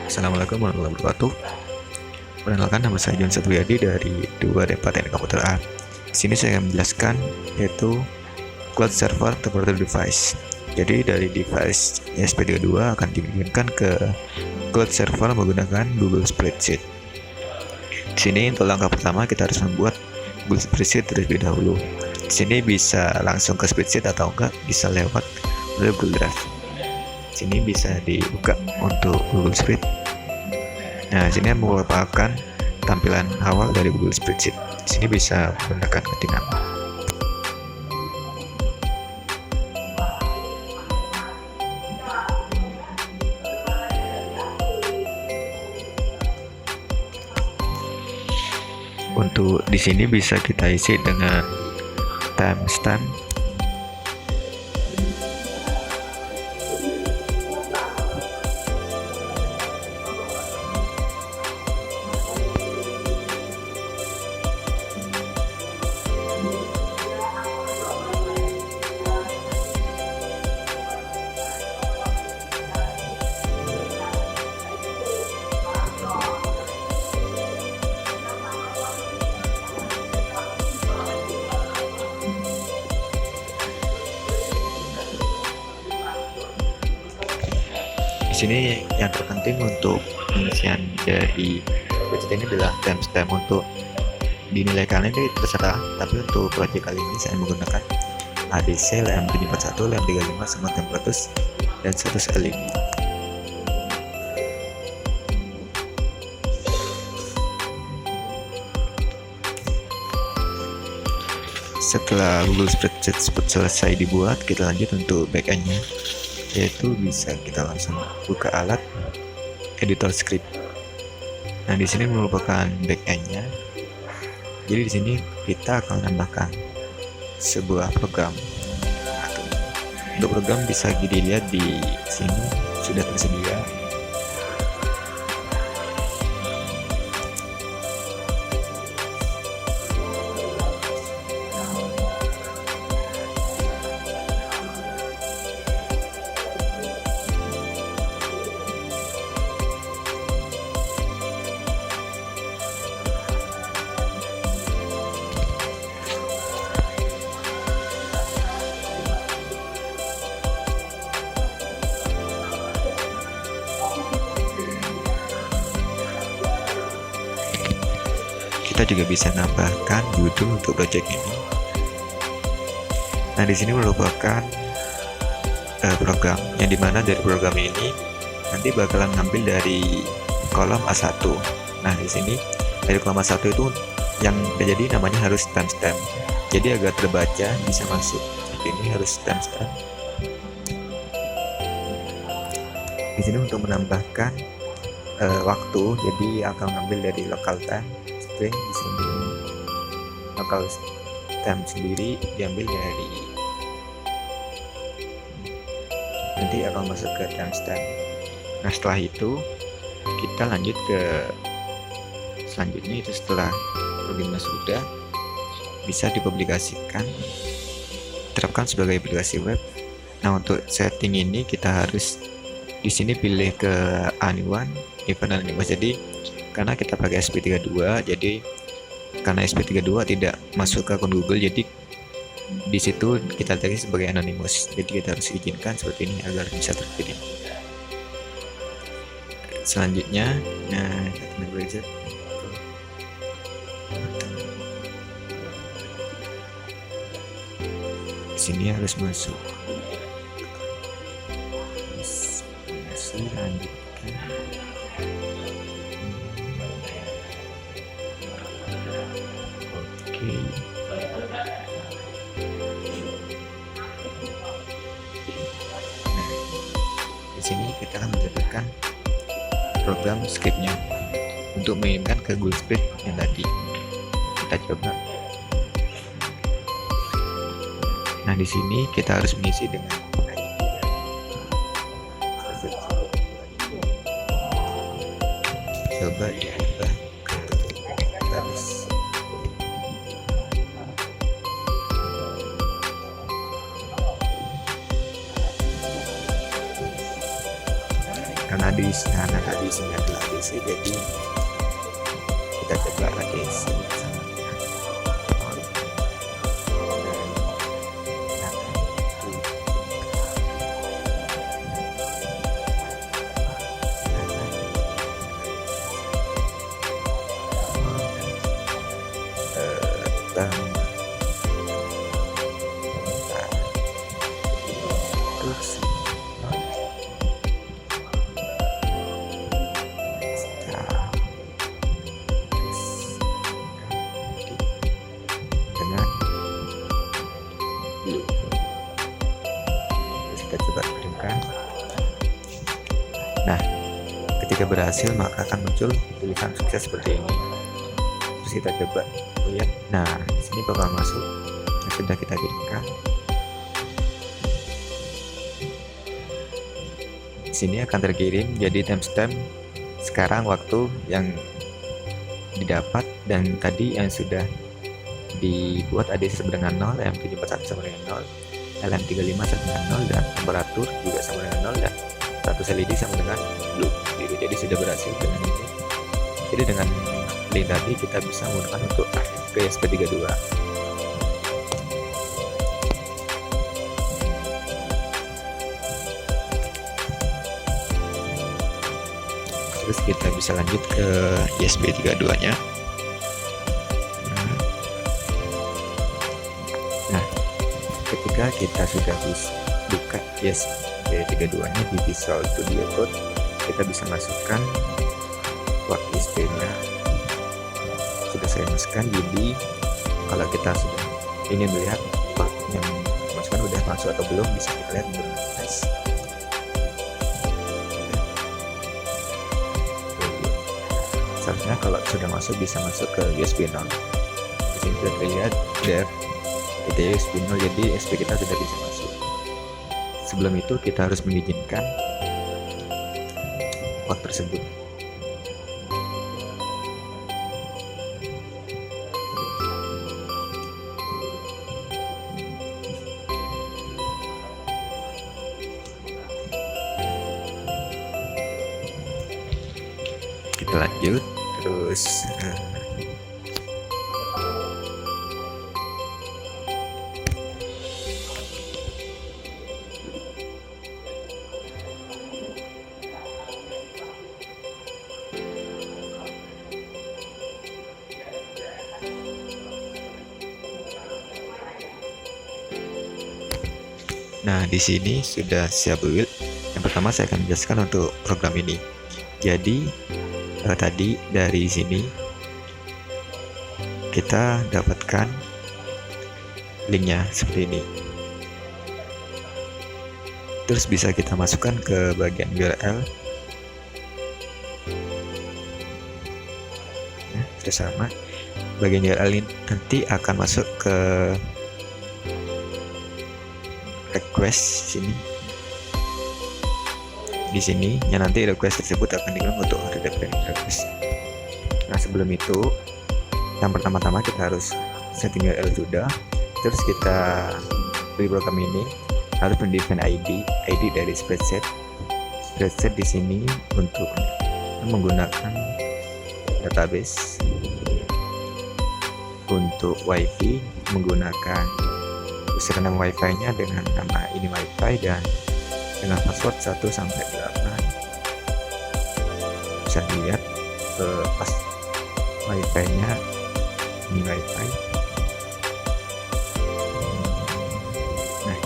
Assalamualaikum warahmatullahi wabarakatuh. Perkenalkan, nama saya John Satriadi dari 2D4 Teknik Komputer A. Di sini saya akan menjelaskan yaitu Cloud Server Temporary Device. Jadi dari device ESP32 akan dikirimkan ke Cloud Server menggunakan Google Spreadsheet. Di sini untuk langkah pertama kita harus membuat Google Spreadsheet terlebih dahulu. Di sini bisa langsung ke spreadsheet atau enggak bisa lewat Google Drive. Di sini bisa dibuka untuk Google Spreadsheet. Nah, sini merupakan tampilan awal dari Google Spreadsheet. Di sini bisa menggunakan ketik nama. Untuk di sini bisa kita isi dengan timestamp. Di sini yang terpenting untuk pengisian dari budget ini adalah timestamp. Untuk dinilai kalian ini terserah, tapi untuk proyek kali ini saya menggunakan ADC LM741, LM35 sama templatus dan 100 LI. Setelah Google Spreadsheet selesai dibuat, kita lanjut untuk backend-nya, yaitu bisa kita langsung buka alat editor script. Nah, di sini merupakan backend-nya. Jadi di sini kita akan menambahkan sebuah program. Untuk program bisa dilihat di sini sudah tersedia. Kita juga bisa nambahkan judul untuk project ini. Nah, di sini merupakan program yang dimana dari program ini nanti bakalan ngambil dari kolom A1. Nah, di sini dari kolom A1 itu yang terjadi namanya harus timestamp. Jadi agar terbaca bisa masuk. Ini harus timestamp. Di sini untuk menambahkan waktu, jadi akan ngambil dari local time. Di sini local time sendiri diambil dari, nanti akan masuk ke timestamp. Nah, setelah itu kita lanjut ke selanjutnya, itu setelah programnya sudah bisa dipublikasikan, terapkan sebagai aplikasi web. Nah, untuk setting ini kita harus di sini pilih ke Anyone Event Anonymous. Jadi karena kita pakai SP32, jadi karena SP32 tidak masuk ke akun Google, jadi di situ kita tag sebagai anonymous. Jadi kita harus izinkan seperti ini agar bisa terpilih. Selanjutnya, nah kita belajar. Di sini harus masuk. Lanjutkan. Di sini kita akan menjadikan program scriptnya untuk mengirimkan ke Google Spreadsheet yang tadi. Kita coba. Nah, di sini kita harus mengisi dengan coba diubah ke garis. karena tadi sini adalah ADC, jadi kita coba ADC sama kita coba kirimkan. Nah, ketika berhasil maka akan muncul tulisan sukses seperti ini. Terus kita coba lihat. Nah, di sini bakal masuk yang sudah kita kirimkan. Di sini akan terkirim jadi timestamp sekarang waktu yang didapat dan tadi yang sudah dibuat ADC sama dengan 0, LM741 sama dengan 0, LM35 sama dengan 0, dan temperatur juga sama dengan 0, dan status LED sama dengan blue biru. Jadi sudah berhasil dengan ini. Jadi dengan link tadi kita bisa menggunakan untuk ke ESP32. Terus kita bisa lanjut ke ESP32 nya. Nah, ketika kita sudah buka ESP32 nya di Visual Studio Code, kita bisa masukkan port ESP nya. Sudah saya masukkan, jadi kalau kita sudah ingin melihat port yang masukkan sudah masuk atau belum, bisa kita lihat menurut guys. Seharusnya kalau sudah masuk bisa masuk ke USB 0. Di sini sudah terlihat itu USB 0, jadi SP kita sudah bisa masuk. Sebelum itu kita harus mengizinkan port tersebut. Kita lanjut terus. Nah, di sini sudah siap build. Yang pertama saya akan menjelaskan untuk program ini. Jadi tadi dari sini kita dapatkan linknya seperti ini. Terus bisa kita masukkan ke bagian URL. Nah, terus sama bagian URL ini nanti akan masuk ke request sini. Di sini yang nanti request tersebut akan dikirim untuk redirect request. Nah, sebelum itu yang pertama-tama kita harus setting URL sudah, terus kita beri program ini harus mendefine ID dari spreadsheet di sini untuk menggunakan database. Untuk WiFi menggunakan username WiFi nya dengan nama ini WiFi dan dengan password 1 sampai 8. Bisa dilihat pas WiFi nya ini WiFi. Nah,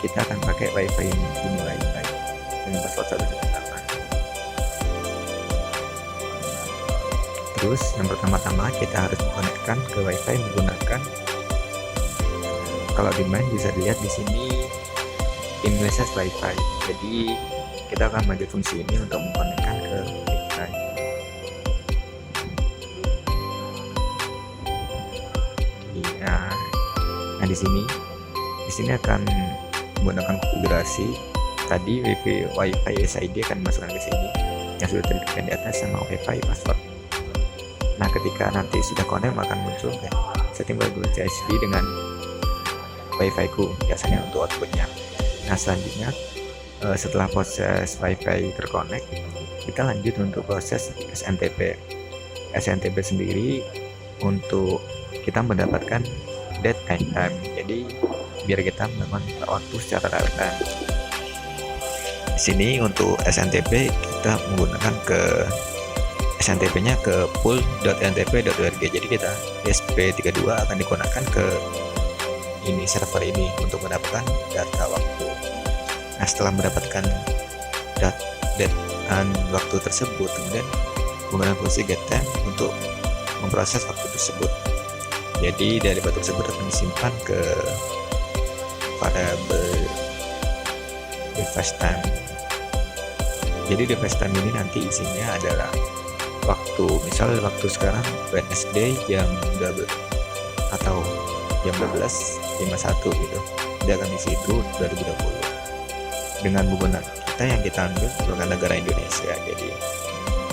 kita akan pakai WiFi ini WiFi dengan password 1 sampai 8. Terus yang pertama-tama kita harus mengkonekkan ke WiFi menggunakan, kalau di main bisa dilihat di sini Indonesia WiFi. Jadi kita akan maju fungsi ini untuk mengkonekkan ke WiFi. Nah, di sini akan menggunakan konfigurasi tadi WiFi SID akan dimasukkan ke sini yang sudah terdekat di atas sama WiFi password. Nah, ketika nanti sudah connect akan muncul setting WiFi SID dengan WiFi ku biasanya untuk outputnya. Nah, selanjutnya setelah proses WiFi terkonek, kita lanjut untuk proses SNTP. SNTP sendiri untuk kita mendapatkan date and time. Jadi biar kita melakukan waktu secara real time. Di sini untuk SNTP kita menggunakan ke SNTP-nya ke pool.ntp.org. Jadi kita SP32 akan digunakan ke ini server ini untuk mendapatkan data waktu. Nah, setelah mendapatkan date dan waktu tersebut, kemudian menggunakan fungsi getTime untuk memproses waktu tersebut. Jadi dari waktu tersebut akan disimpan ke variabel device time. Jadi device time ini nanti isinya adalah waktu, misal waktu sekarang Wednesday jam 12 atau jam 12.51 gitu. Dia akan isi itu 2020 dengan menggunakan kita yang kita ambil sebagai negara Indonesia. Jadi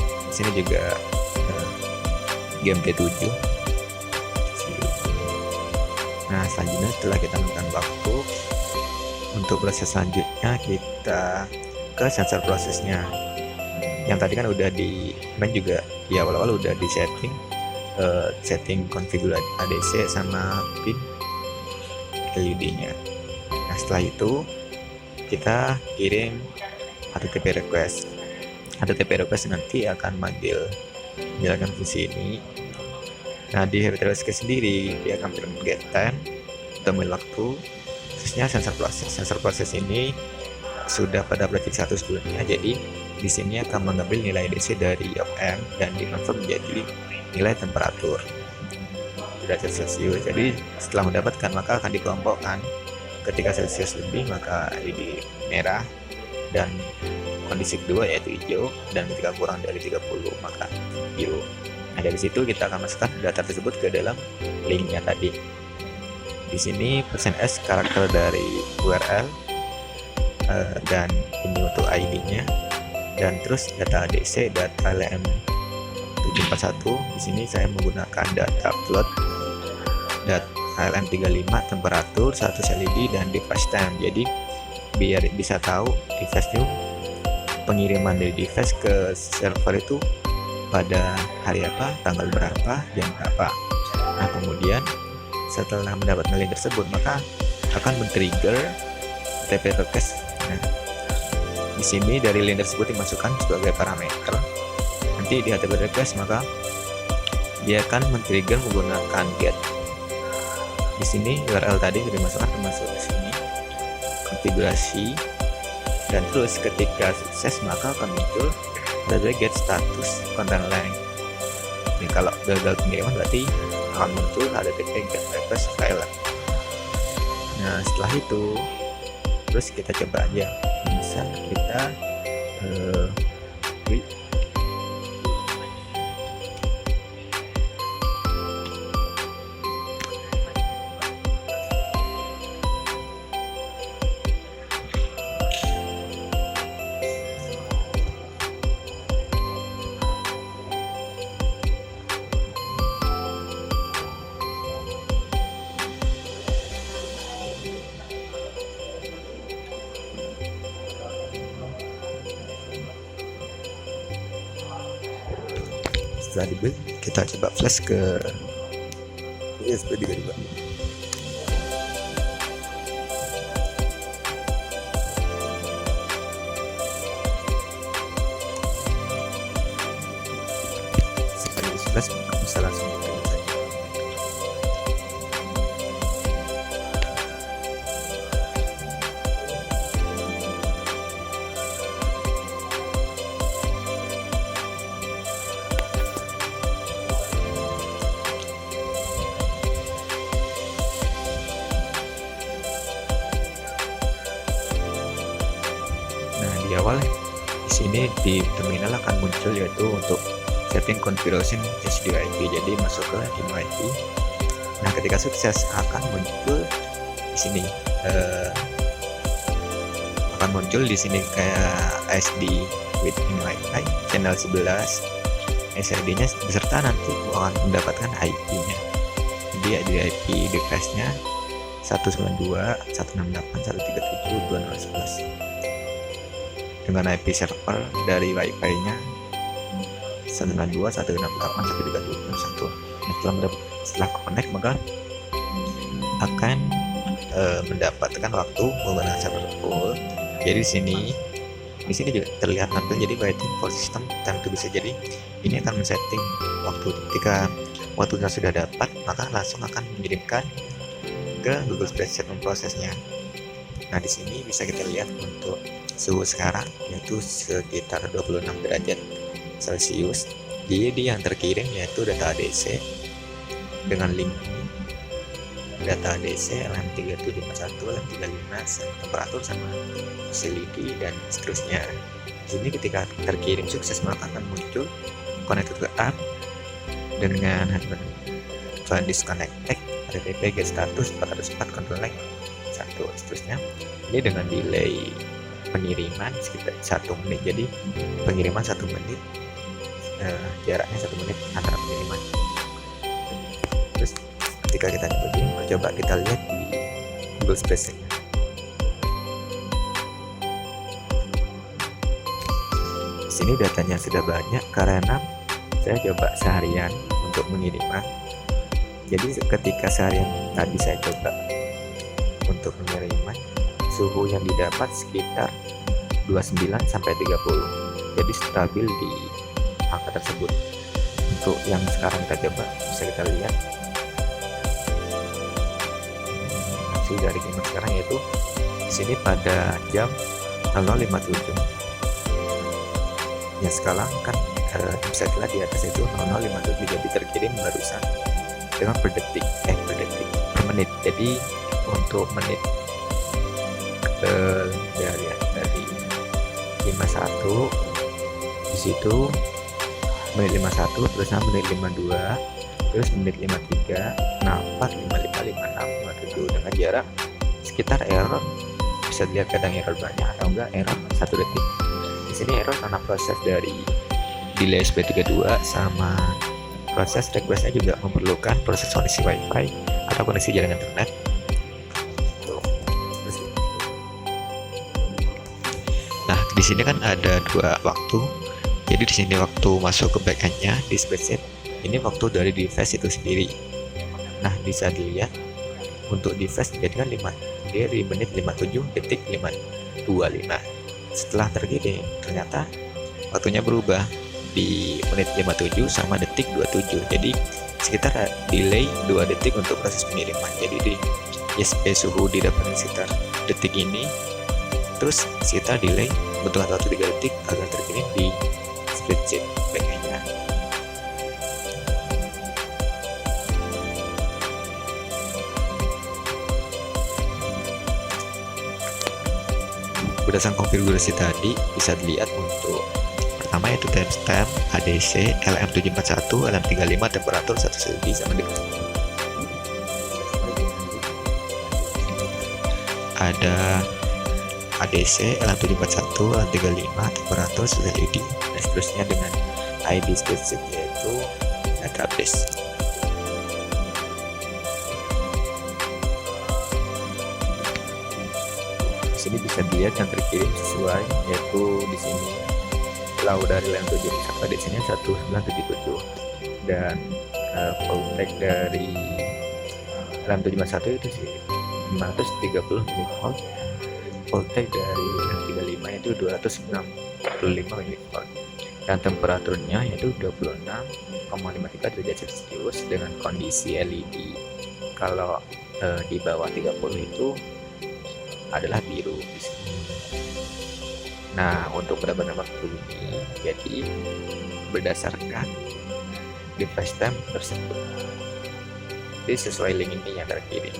di sini juga GMT7. Nah, selanjutnya setelah kita menekan waktu, untuk proses selanjutnya kita ke sensor prosesnya. Yang tadi kan udah di main juga di awal-awal udah di setting konfigurasi ADC sama pin LED-nya. Nah, setelah itu kita kirim HTTP request. HTTP request nanti akan menjalankan fungsi ini. Nah, di HTTP request sendiri dia akan kirim getTime untuk mengambil waktu, khususnya sensor proses. Sensor proses ini sudah pada project 1 sebelumnya, jadi di sini akan mengambil nilai DC dari OM dan dikonvert menjadi nilai temperatur derajat Celcius. Jadi setelah mendapatkan maka akan dikelompokkan. Ketika Celcius lebih maka LED merah dan kondisi kedua yaitu hijau, dan ketika kurang dari 30 maka biru. Nah, dari situ kita akan masukkan data tersebut ke dalam linknya tadi. Di sini %s karakter dari URL dan ini untuk ID-nya, dan terus data ADC, data LM741. Di sini saya menggunakan data float, data LM35, temperatur, status LED, dan device time. Jadi biar bisa tahu device itu pengiriman dari device ke server itu pada hari apa, tanggal berapa, jam berapa. Nah, kemudian setelah mendapatkan link tersebut maka akan men-trigger HTTP request. Nah, di sini dari link tersebut dimasukkan sebagai parameter. Nanti di HTTP request maka dia akan men-trigger menggunakan get. Di sini URL tadi sudah dimasukkan termasuk di sini konfigurasi, dan terus ketika sukses maka akan muncul ada get status content length. Ini kalau gagal pengiriman berarti akan muncul HTTP get request failed. Nah, setelah itu terus kita coba aja, bisa kita setelah dibeli kita coba flash ke USB 32. Setelah di flash bisa langsung dikirim saja. Di awal di sini di terminal akan muncul yaitu untuk setting configuration HDIP. Jadi masuk ke HDIP. Nah, ketika sukses akan muncul di sini kayak SD with Wi-Fi channel 11, SID-nya beserta nanti akan mendapatkan IP-nya. Jadi IP device-nya 192.168.137.211. dengan IP server dari Wi-Fi-nya 192.168.132.1. Setelah connect maka akan mendapatkan waktu menggunakan server full. Jadi di sini juga terlihat nanti jadi waiting for system time to bisa. Jadi ini akan men-setting waktu. Ketika waktunya sudah dapat, maka langsung akan mengirimkan ke Google Spreadsheet memprosesnya. Nah, di sini bisa kita lihat untuk suhu sekarang yaitu sekitar 26 derajat Celcius. Jadi yang terkirim yaitu data ADC dengan link ini, data ADC LM3751, LM35, temperatur sama facility dan seterusnya. Ini ketika terkirim sukses maka akan muncul connected ke app dengan file disconnected, HTTP get status 404 control line 1, seterusnya. Ini dengan delay pengiriman sekitar 1 menit. Jadi pengiriman 1 menit, jaraknya 1 menit antara pengiriman. Terus ketika kita coba kita lihat di Google Spreadsheet. Di sini datanya sudah banyak karena saya coba seharian untuk pengiriman. Jadi ketika seharian tadi saya coba untuk pengiriman, suhu yang didapat sekitar 29 sampai 30. Jadi stabil di angka tersebut. Untuk yang sekarang kita coba bisa kita lihat hasil dari kiriman sekarang yaitu di sini pada jam 00.57. Ya sekarang kan bisa dilihat di atas itu 00.57, jadi terkirim barusan dengan per detik per menit. Jadi untuk menit dari 51 di situ menit 51, terus menit 52, terus menit 53, 64, 55, 56, 57 dengan jarak sekitar error bisa dilihat kadang error banyak atau enggak error 1 detik. Di sini error karena proses dari delay SP32 sama proses requestnya juga memerlukan proses koneksi Wi-Fi atau koneksi jaringan internet. Nah, di sini kan ada 2 waktu. Jadi di sini waktu masuk ke backendnya di spreadsheet, ini waktu dari device itu sendiri. Nah, bisa dilihat untuk device jadi kan 5 dari menit 57 detik 525. Setelah terkirim ternyata waktunya berubah di menit 57 sama detik 27. Jadi sekitar delay 2 detik untuk proses pengiriman. Jadi di ISP suhu didapatkan sekitar detik ini, terus sekitar delay butuh waktu 3 detik agar terkirim di spreadsheet backendnya. Berdasarkan konfigurasi tadi bisa dilihat untuk pertama yaitu timestamp ADC LM741 LM35 temperatur 1 Celcius sama dengan ada ADC LM741 LM35 temperatur 1 Celcius dan seterusnya dengan ID spreadsheet yaitu database. Di sini bisa dilihat yang terkirim sesuai, yaitu di sini lau dari LM741 di sini 1977 dan voltage dari LM741 itu sih 530 mV, voltage dari LM35 itu 265 mV dan temperaturnya yaitu 26,53 derajat Celcius dengan kondisi LED. Kalau di bawah 30 itu adalah biru di sini. Nah, untuk benar-benar waktu ini jadi berdasarkan device time tersebut. Jadi sesuai link ini yang terkirim.